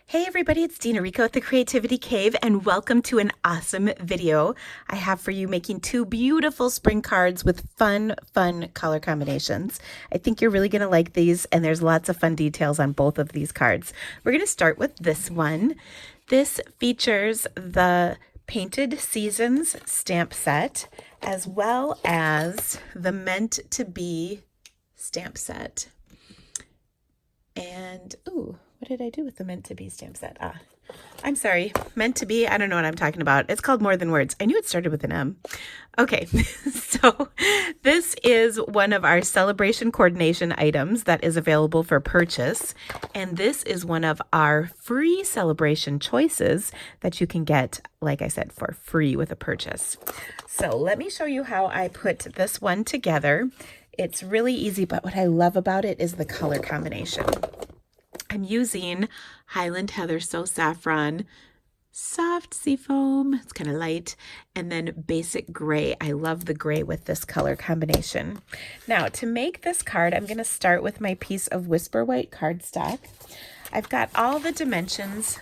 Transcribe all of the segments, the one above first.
Hey everybody, it's Dina Rico at the Creativity Cave and welcome to an awesome video I have for you making two beautiful spring cards with fun color combinations. I think you're really going to like these and there's lots of fun details on both of these cards. We're going to start with this one. This features the Painted Seasons stamp set as well as the Meant to Be stamp set. And, ooh, what did I do with the Meant to Be stamp set? I'm sorry. Meant to Be, I don't know what I'm talking about. It's called More Than Words. I knew it started with an M. Okay, so this is one of our celebration coordination items that is available for purchase. And this is one of our free celebration choices that you can get, like I said, for free with a purchase. So let me show you how I put this one together. It's really easy, but what I love about it is the color combination. I'm using Highland Heather So Saffron Soft Seafoam. It's kind of light. And then Basic Gray. I love the gray with this color combination. Now, to make this card, I'm going to start with my piece of Whisper White cardstock. I've got all the dimensions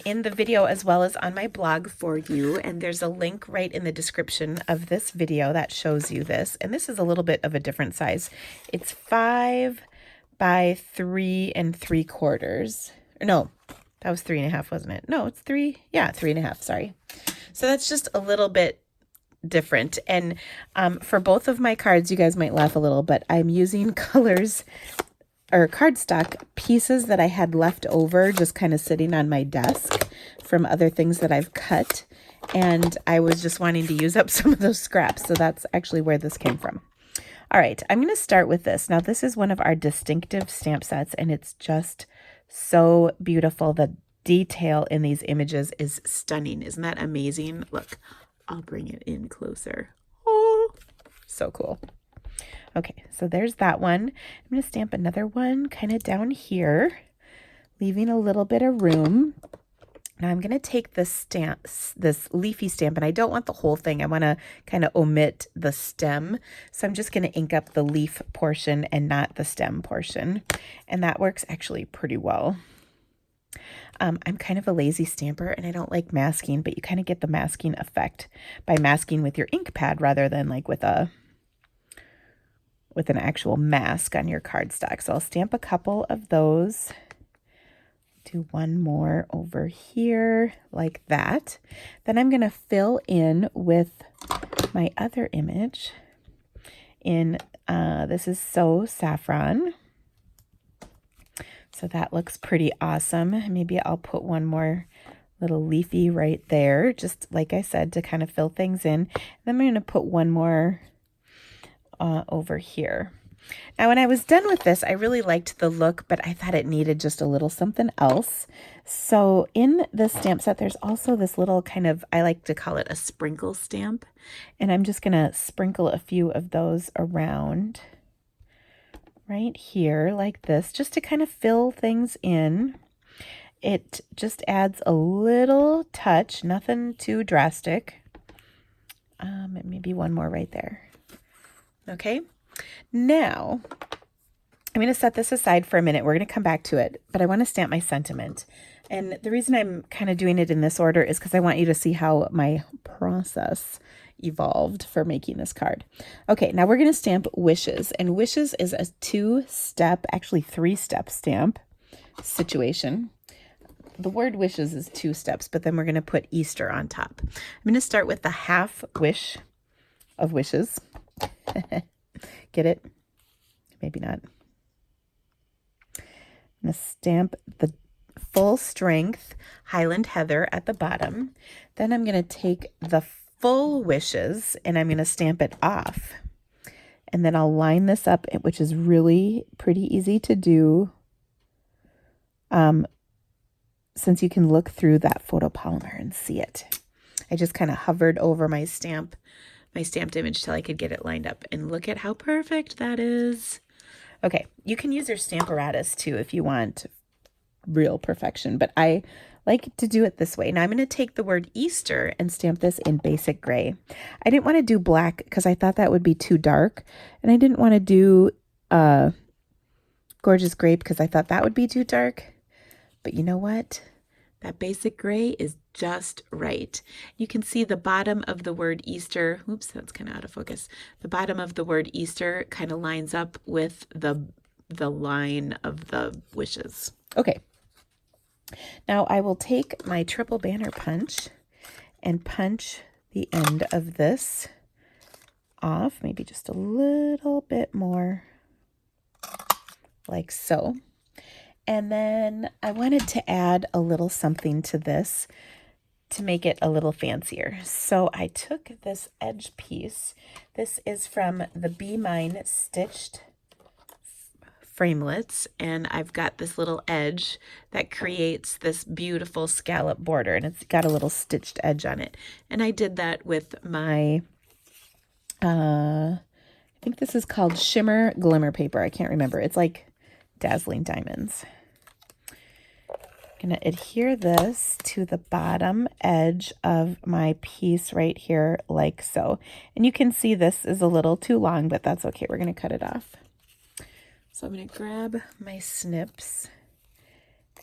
in the video as well as on my blog for you, and there's a link right in the description of this video that shows you this. And this is a little bit of a different size. It's 5 by 3 3/4. No, that was 3.5, wasn't it? No, it's 3. Yeah, 3.5. Sorry. So that's just a little bit different. And for both of my cards, you guys might laugh a little, but I'm using colors or cardstock pieces that I had left over just kind of sitting on my desk from other things that I've cut. And I was just wanting to use up some of those scraps. So that's actually where this came from. All right, I'm going to start with this. Now, this is one of our distinctive stamp sets, and it's just so beautiful. The detail in these images is stunning. Isn't that amazing? Look, I'll bring it in closer. Oh, so cool. Okay, so there's that one. I'm going to stamp another one kind of down here, leaving a little bit of room. Now I'm going to take this stamp, this leafy stamp, and I don't want the whole thing. I want to kind of omit the stem. So I'm just going to ink up the leaf portion and not the stem portion. And that works actually pretty well. I'm kind of a lazy stamper and I don't like masking, but you kind of get the masking effect by masking with your ink pad rather than like with an actual mask on your cardstock. So I'll stamp a couple of those. Do one more over here like that. Then I'm going to fill in with my other image in, this is So Saffron. So that looks pretty awesome. Maybe I'll put one more little leafy right there, just like I said, to kind of fill things in. Then I'm going to put one more over here. Now, when I was done with this, I really liked the look, but I thought it needed just a little something else. So in this stamp set, there's also this little kind of, I like to call it a sprinkle stamp. And I'm just going to sprinkle a few of those around right here like this, just to kind of fill things in. It just adds a little touch, nothing too drastic. Maybe one more right there. Okay. Now, I'm going to set this aside for a minute. We're going to come back to it, but I want to stamp my sentiment. And the reason I'm kind of doing it in this order is because I want you to see how my process evolved for making this card. Okay, now we're going to stamp Wishes. And Wishes is a 2-step, actually 3-step stamp situation. The word wishes is 2 steps, but then we're going to put Easter on top. I'm going to start with the half wish of wishes. Get it? Maybe not. I'm going to stamp the full strength Highland Heather at the bottom. Then I'm going to take the full wishes and I'm going to stamp it off. And then I'll line this up, which is really pretty easy to do since you can look through that photopolymer and see it. I just kind of hovered over my stamped image till I could get it lined up. And look at how perfect that is. Okay, you can use your Stamparatus too if you want real perfection, but I like to do it this way. Now I'm going to take the word Easter and stamp this in Basic Gray. I didn't want to do black because I thought that would be too dark, and I didn't want to do Gorgeous Grape because I thought that would be too dark. But you know what? That basic gray is just right. You can see the bottom of the word Easter. Oops, that's kind of out of focus. The bottom of the word Easter kind of lines up with the line of the wishes. Okay. Now I will take my triple banner punch and punch the end of this off, maybe just a little bit more, like so. And then I wanted to add a little something to this to make it a little fancier. So I took this edge piece. This is from the Be Mine Stitched Framelits, and I've got this little edge that creates this beautiful scallop border, and it's got a little stitched edge on it. And I did that with my I think this is called Shimmer Glimmer paper. I can't remember. It's like Dazzling Diamonds. I'm going to adhere this to the bottom edge of my piece right here, like so. And you can see this is a little too long, but that's okay. We're going to cut it off. So I'm going to grab my snips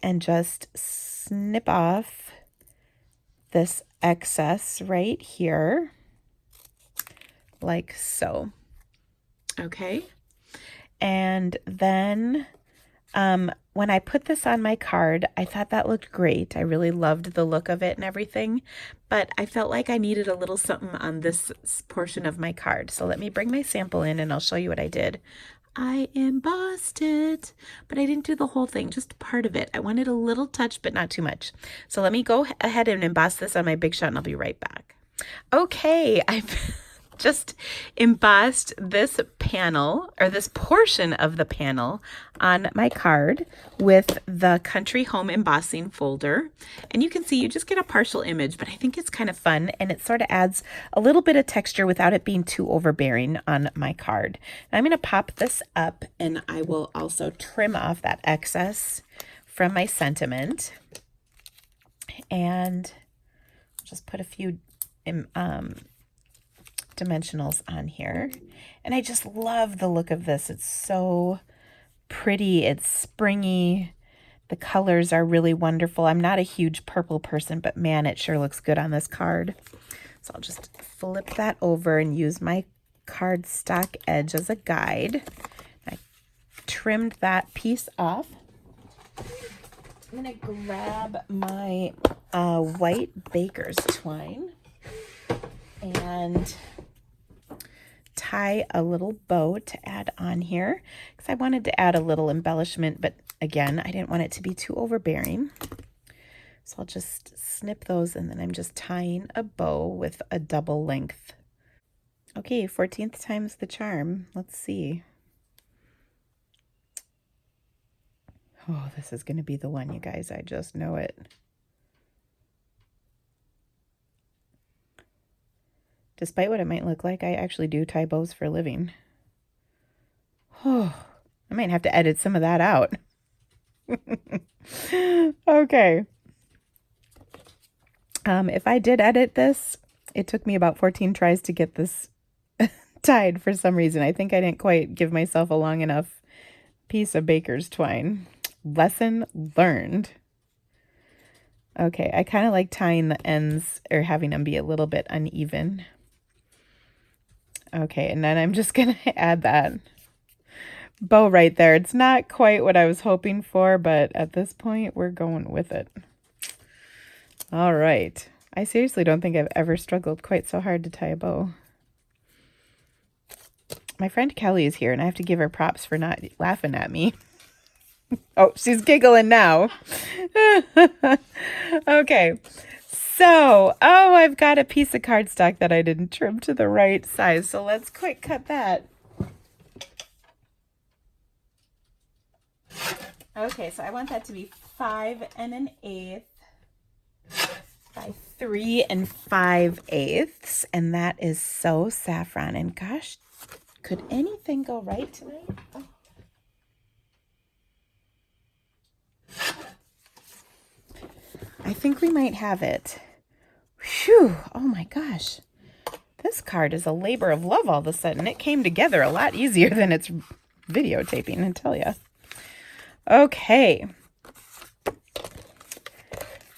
and just snip off this excess right here, like so. Okay. And then when I put this on my card, I thought that looked great. I really loved the look of it and everything, but I felt like I needed a little something on this portion of my card. So let me bring my sample in and I'll show you what I did. I embossed it, but I didn't do the whole thing, just part of it. I wanted a little touch, but not too much. So let me go ahead and emboss this on my Big Shot and I'll be right back. Okay, I've just embossed this panel, or this portion of the panel, on my card with the Country Home Embossing folder. And you can see you just get a partial image, but I think it's kind of fun, and it sort of adds a little bit of texture without it being too overbearing on my card. And I'm going to pop this up, and I will also trim off that excess from my sentiment. And just put a few dimensionals on here, and I just love the look of this. It's so pretty, it's springy, the colors are really wonderful. I'm not a huge purple person, but man, it sure looks good on this card. So I'll just flip that over and use my cardstock edge as a guide. I trimmed that piece off. I'm going to grab my white baker's twine and tie a little bow to add on here because I wanted to add a little embellishment, but again, I didn't want it to be too overbearing. So I'll just snip those, and then I'm just tying a bow with a double length. Okay, 14th time's the charm. Let's see. Oh, this is going to be the one, you guys. I just know it. Despite what it might look like, I actually do tie bows for a living. Oh, I might have to edit some of that out. Okay. If I did edit this, it took me about 14 tries to get this tied for some reason. I think I didn't quite give myself a long enough piece of baker's twine. Lesson learned. Okay, I kind of like tying the ends or having them be a little bit uneven. Okay, and then I'm just going to add that bow right there. It's not quite what I was hoping for, but at this point, we're going with it. All right. I seriously don't think I've ever struggled quite so hard to tie a bow. My friend Kelly is here, and I have to give her props for not laughing at me. Oh, she's giggling now. Okay. So, oh, I've got a piece of cardstock that I didn't trim to the right size. So let's quick cut that. Okay, so I want that to be 5 1/8 by 3 5/8. And that is so saffron. And gosh, could anything go right tonight? Oh. I think we might have it. Whew, oh my gosh. This card is a labor of love all of a sudden. It came together a lot easier than it's videotaping, I tell you. Okay.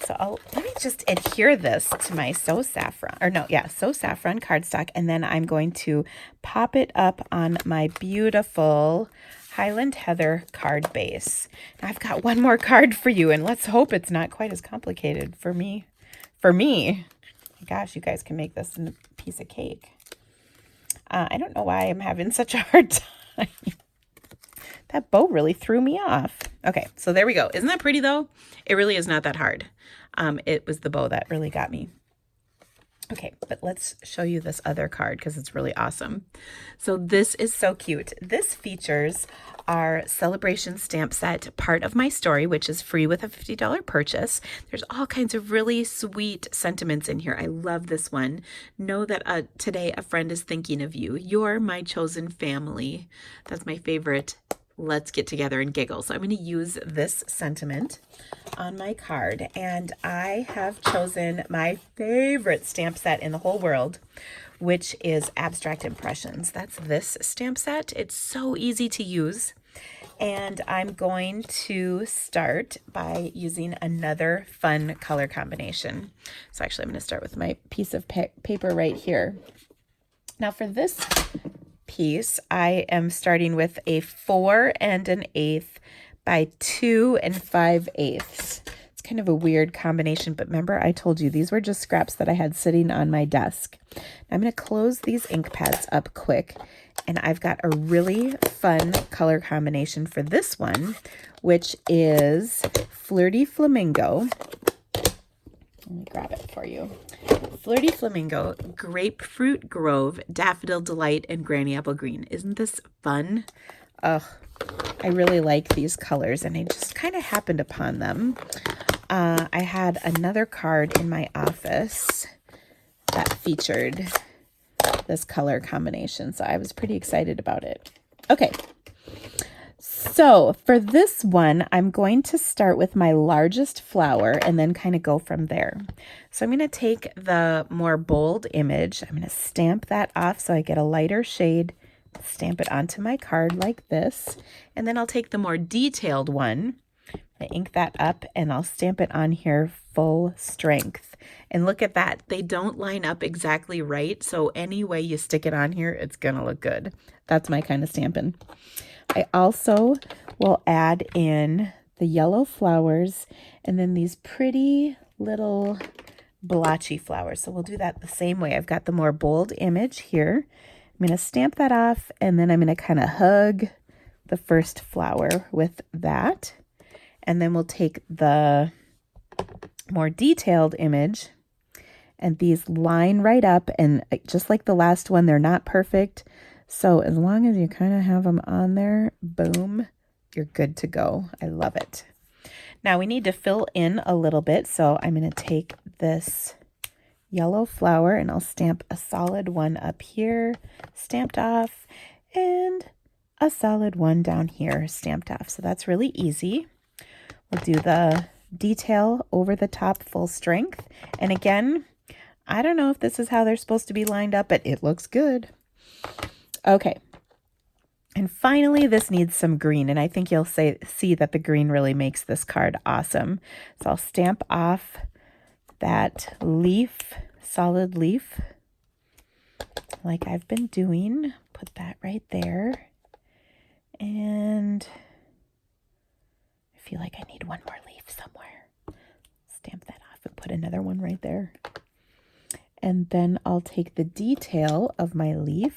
So let me just adhere this to my So Saffron cardstock, and then I'm going to pop it up on my beautiful Highland Heather card base. Now I've got one more card for you, and let's hope it's not quite as complicated for me. Gosh, you guys can make this into a piece of cake. I don't know why I'm having such a hard time. That bow really threw me off. Okay, so there we go. Isn't that pretty though? It really is not that hard. It was the bow that really got me. Okay, but let's show you this other card because it's really awesome. So this is so cute. This features our celebration stamp set, part of my story, which is free with a $50 purchase. There's all kinds of really sweet sentiments in here. I love this one. Know that today a friend is thinking of you. You're my chosen family. That's my favorite. Let's get together and giggle. So I'm going to use this sentiment on my card, and I have chosen my favorite stamp set in the whole world, which is Abstract Impressions. That's this stamp set. It's so easy to use, and I'm going to start by using another fun color combination. So actually I'm going to start with my piece of paper right here. Now for this piece, I am starting with a 4 1/8 by 2 5/8. It's kind of a weird combination, but remember I told you these were just scraps that I had sitting on my desk. I'm going to close these ink pads up quick, and I've got a really fun color combination for this one, which is Flirty Flamingo. Let me grab it for you. Flirty Flamingo, Grapefruit Grove, Daffodil Delight, and Granny Apple Green. Isn't this fun? Ugh, I really like these colors, and I just kind of happened upon them. I had another card in my office that featured this color combination, so I was pretty excited about it. Okay. So for this one, I'm going to start with my largest flower and then kind of go from there. So I'm going to take the more bold image. I'm going to stamp that off so I get a lighter shade, stamp it onto my card like this. And then I'll take the more detailed one, I ink that up, and I'll stamp it on here full strength. And look at that. They don't line up exactly right. So any way you stick it on here, it's going to look good. That's my kind of stamping. I also will add in the yellow flowers and then these pretty little blotchy flowers. So we'll do that the same way. I've got the more bold image here. I'm going to stamp that off, and then I'm going to kind of hug the first flower with that. And then we'll take the more detailed image, and these line right up, and just like the last one, they're not perfect. So as long as you kind of have them on there, boom, you're good to go. I love it. Now we need to fill in a little bit. So I'm going to take this yellow flower and I'll stamp a solid one up here, stamped off, and a solid one down here, stamped off. So that's really easy. We'll do the detail over the top full strength. And again, I don't know if this is how they're supposed to be lined up, but it looks good. Okay, and finally this needs some green, and I think you'll see that the green really makes this card awesome. So I'll stamp off that leaf, solid leaf, like I've been doing. Put that right there, and I feel like I need one more leaf somewhere. Stamp that off and put another one right there. And then I'll take the detail of my leaf,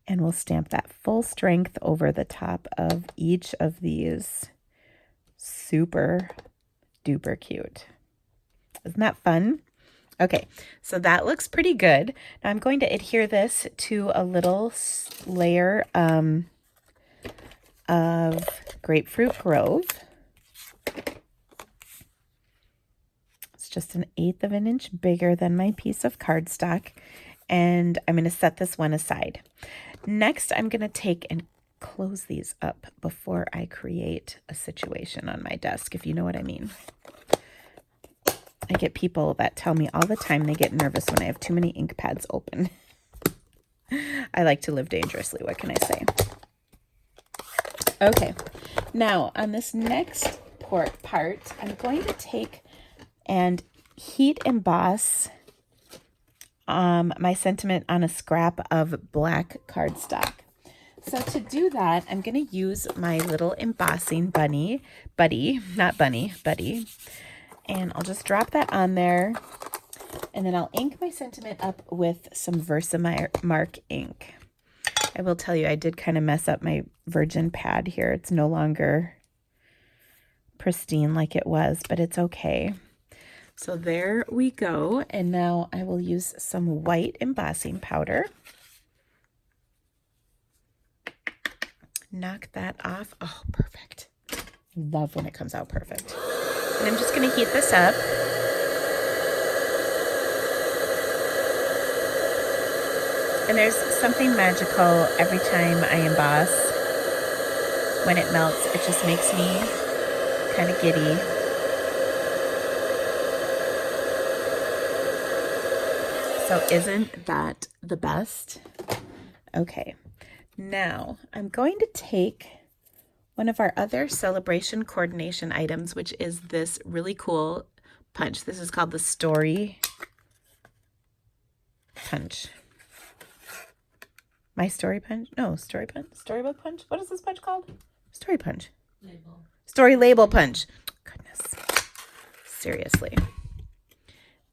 and we'll stamp that full strength over the top of each of these. Super duper cute. Isn't that fun? Okay, so that looks pretty good. Now I'm going to adhere this to a little layer of Grapefruit Grove. It's just 1/8 of an inch bigger than my piece of cardstock, and I'm going to set this one aside. Next, I'm going to take and close these up before I create a situation on my desk, if you know what I mean. I get people that tell me all the time they get nervous when I have too many ink pads open. I like to live dangerously, what can I say? Okay, now on this next part, I'm going to take and heat emboss my sentiment on a scrap of black cardstock. So to do that, I'm going to use my little embossing buddy, and I'll just drop that on there, and then I'll ink my sentiment up with some Versamark ink. I will tell you, I did kind of mess up my virgin pad here. It's no longer pristine like it was, but it's okay. So there we go, and now I will use some white embossing powder. Knock that off. Oh, perfect. Love when it comes out perfect. And I'm just going to heat this up. And there's something magical every time I emboss. When it melts, it just makes me kind of giddy. So isn't that the best? Okay. Now, I'm going to take one of our other celebration coordination items, which is this really cool punch. This is called the Story Punch. My Story Punch? No, Story Punch? Storybook Punch? What is this punch called? Story Punch. Label. Story Label Punch. Goodness. Seriously.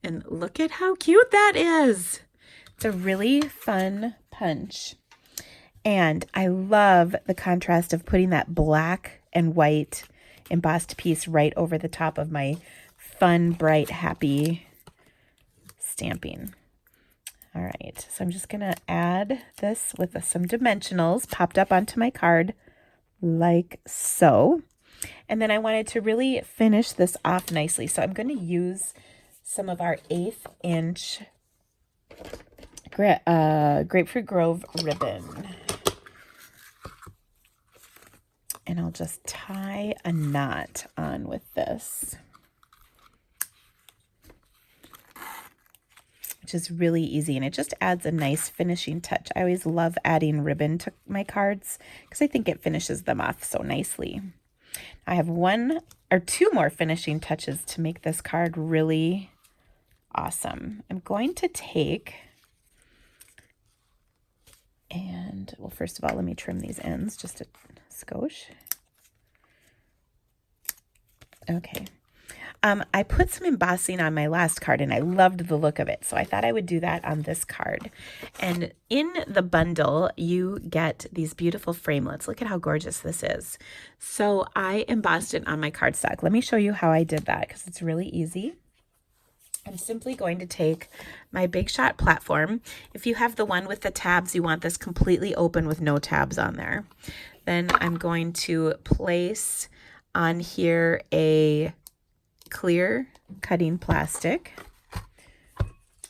And look at how cute that is. It's a really fun punch. And I love the contrast of putting that black and white embossed piece right over the top of my fun, bright, happy stamping. All right, so I'm just going to add this with some dimensionals popped up onto my card like so. And then I wanted to really finish this off nicely. So I'm going to use some of our 1/8 inch Grapefruit Grove ribbon. And I'll just tie a knot on with this, which is really easy. And it just adds a nice finishing touch. I always love adding ribbon to my cards because I think it finishes them off so nicely. I have 1 or 2 more finishing touches to make this card really awesome. I'm going to take, and well, first of all, let me trim these ends just a skosh. Okay. I put some embossing on my last card and I loved the look of it. So I thought I would do that on this card. And in the bundle, you get these beautiful framelets. Look at how gorgeous this is. So I embossed it on my cardstock. Let me show you how I did that because it's really easy. I'm simply going to take my Big Shot platform. If you have the one with the tabs, you want this completely open with no tabs on there. Then I'm going to place on here a clear cutting plastic.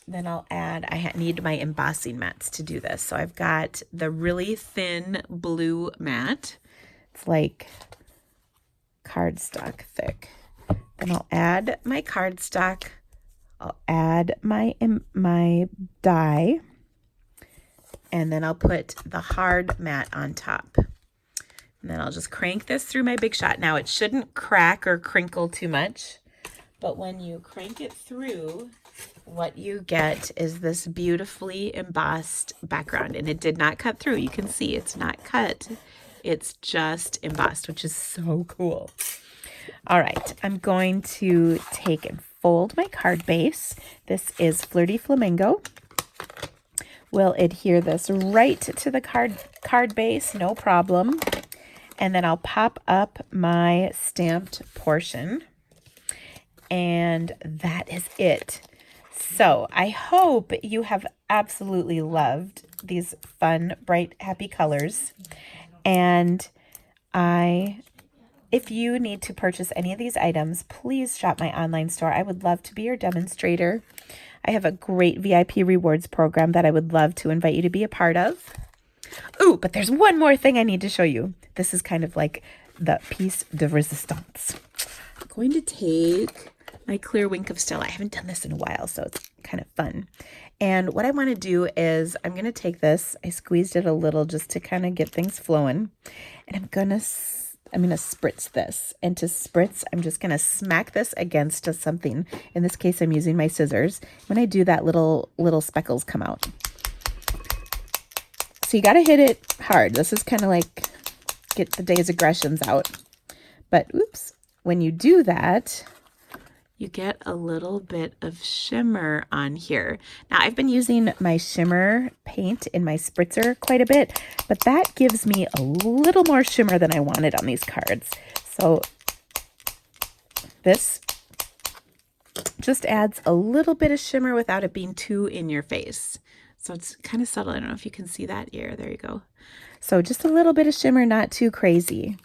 Then I'll add, I need my embossing mats to do this. So I've got the really thin blue mat. It's like cardstock thick. Then I'll add my cardstock. I'll add my die, and then I'll put the hard mat on top. And then I'll just crank this through my Big Shot. Now, it shouldn't crack or crinkle too much, but when you crank it through, what you get is this beautifully embossed background. And it did not cut through. You can see it's not cut. It's just embossed, which is so cool. All right, I'm going to take and fold my card base. This is Flirty Flamingo. We'll adhere this right to the card base, no problem. And then I'll pop up my stamped portion. And that is it. So I hope you have absolutely loved these fun, bright, happy colors. And if you need to purchase any of these items, please shop my online store. I would love to be your demonstrator. I have a great VIP rewards program that I would love to invite you to be a part of. Ooh, but there's one more thing I need to show you. This is kind of like the piece de resistance. I'm going to take my clear Wink of Stella. I haven't done this in a while, so it's kind of fun. And what I want to do is I'm going to take this. I squeezed it a little just to kind of get things flowing. And I'm going to I'm going to spritz this. And to spritz, I'm just going to smack this against something. In this case, I'm using my scissors. When I do that, little speckles come out. So you got to hit it hard. This is kind of like get the day's aggressions out. But oops, when you do that, you get a little bit of shimmer on here. Now, I've been using my shimmer paint in my spritzer quite a bit, but that gives me a little more shimmer than I wanted on these cards. So this just adds a little bit of shimmer without it being too in your face. So it's kind of subtle. I don't know if you can see that here. There you go. So just a little bit of shimmer, not too crazy.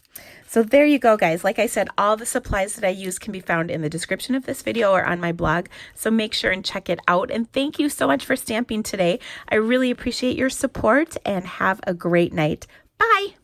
So there you go, guys. Like I said, all the supplies that I use can be found in the description of this video or on my blog. So make sure and check it out. And thank you so much for stamping today. I really appreciate your support and have a great night. Bye.